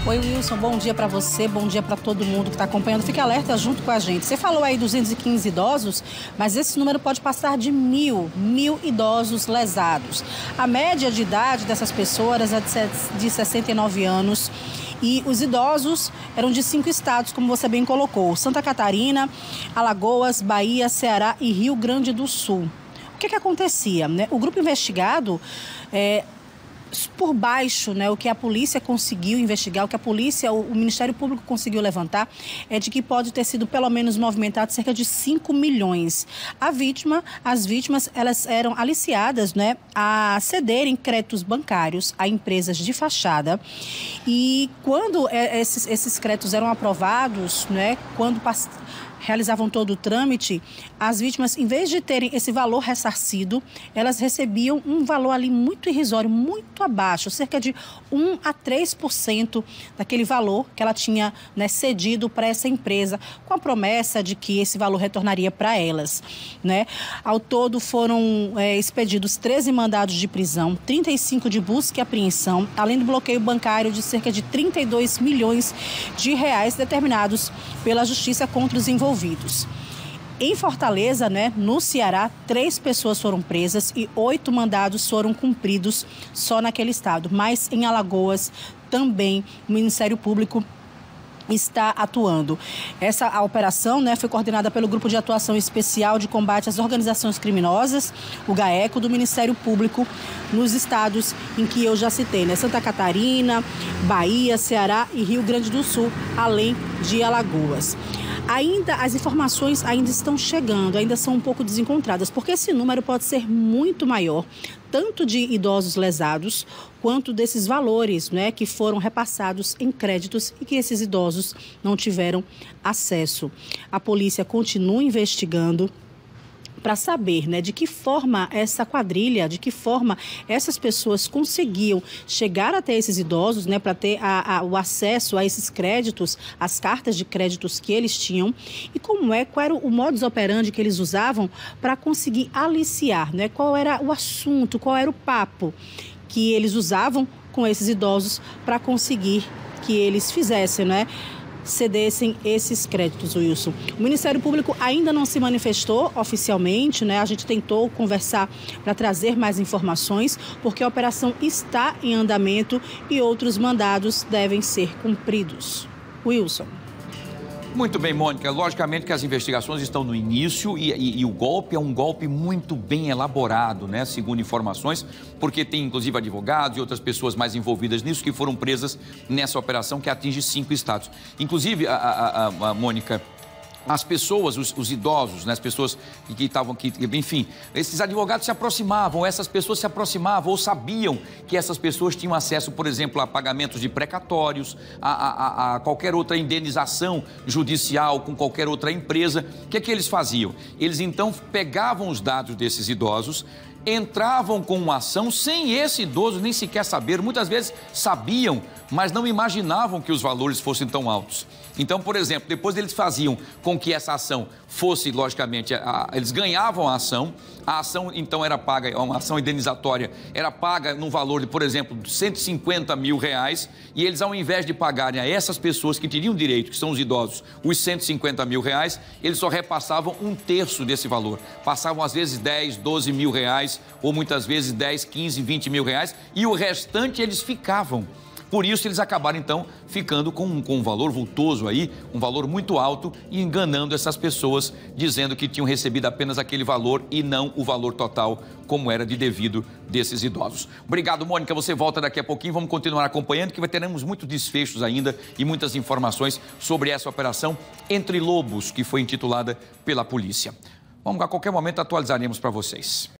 Oi, Wilson, bom dia para você, bom dia para todo mundo que está acompanhando. Fique alerta junto com a gente. Você falou aí 215 idosos, mas esse número pode passar de mil idosos lesados. A média de idade dessas pessoas é de 69 anos. E os idosos eram de 5 estados, como você bem colocou: Santa Catarina, Alagoas, Bahia, Ceará e Rio Grande do Sul. O que acontecia, né? O grupo investigado, por baixo, né, o que a polícia conseguiu investigar, o que o Ministério Público conseguiu levantar, é de que pode ter sido pelo menos movimentado cerca de 5 milhões. As vítimas, elas eram aliciadas, né, a cederem créditos bancários a empresas de fachada. E quando esses créditos eram aprovados, né, quando realizavam todo o trâmite, as vítimas, em vez de terem esse valor ressarcido, elas recebiam um valor ali muito irrisório, muito abaixo, cerca de 1 a 3% daquele valor que ela tinha, né, cedido para essa empresa, com a promessa de que esse valor retornaria para elas, né? Ao todo foram expedidos 13 mandados de prisão, 35 de busca e apreensão, além do bloqueio bancário de cerca de 32 milhões de reais determinados pela Justiça contra os envolvidos. Em Fortaleza, né, no Ceará, 3 pessoas foram presas e 8 mandados foram cumpridos só naquele estado. Mas em Alagoas também o Ministério Público está atuando. A operação, né, foi coordenada pelo Grupo de Atuação Especial de Combate às Organizações Criminosas, o GAECO, do Ministério Público, nos estados em que eu já citei, né, Santa Catarina, Bahia, Ceará e Rio Grande do Sul, além de Alagoas. As informações ainda estão chegando, ainda são um pouco desencontradas, porque esse número pode ser muito maior, tanto de idosos lesados, quanto desses valores, né, que foram repassados em créditos e que esses idosos não tiveram acesso. A polícia continua investigando para saber, né, de que forma essa quadrilha, de que forma essas pessoas conseguiam chegar até esses idosos, né, para ter o acesso a esses créditos, as cartas de créditos que eles tinham, e qual era o modus operandi que eles usavam para conseguir aliciar, né, qual era o assunto, qual era o papo que eles usavam com esses idosos para conseguir que eles fizessem, né, cedessem esses créditos, Wilson. O Ministério Público ainda não se manifestou oficialmente, né? A gente tentou conversar para trazer mais informações, porque a operação está em andamento e outros mandados devem ser cumpridos. Wilson. Muito bem, Mônica. Logicamente que as investigações estão no início e o golpe é um golpe muito bem elaborado, né? Segundo informações, porque tem inclusive advogados e outras pessoas mais envolvidas nisso que foram presas nessa operação que atinge 5 estados. Inclusive, a Mônica, as pessoas, os idosos, né, as pessoas que estavam aqui, enfim, esses advogados se aproximavam, essas pessoas se aproximavam ou sabiam que essas pessoas tinham acesso, por exemplo, a pagamentos de precatórios, a qualquer outra indenização judicial com qualquer outra empresa. O que eles faziam? Eles então pegavam os dados desses idosos, entravam com uma ação sem esse idoso nem sequer saber. Muitas vezes sabiam, mas não imaginavam que os valores fossem tão altos. Então, por exemplo, depois eles faziam com que essa ação fosse, logicamente, eles ganhavam a ação então era paga, uma ação indenizatória, era paga num valor de, por exemplo, 150 mil reais, e eles, ao invés de pagarem a essas pessoas que teriam direito, que são os idosos, os 150 mil reais, eles só repassavam 1/3 desse valor. Passavam, às vezes, 10, 12 mil reais, ou muitas vezes 10, 15, 20 mil reais, e o restante eles ficavam. Por isso, eles acabaram, então, ficando com um valor vultoso aí, um valor muito alto, e enganando essas pessoas, dizendo que tinham recebido apenas aquele valor e não o valor total, como era de devido desses idosos. Obrigado, Mônica. Você volta daqui a pouquinho. Vamos continuar acompanhando, que teremos muitos desfechos ainda e muitas informações sobre essa operação Entre Lobos, que foi intitulada pela polícia. Vamos, a qualquer momento, atualizaremos para vocês.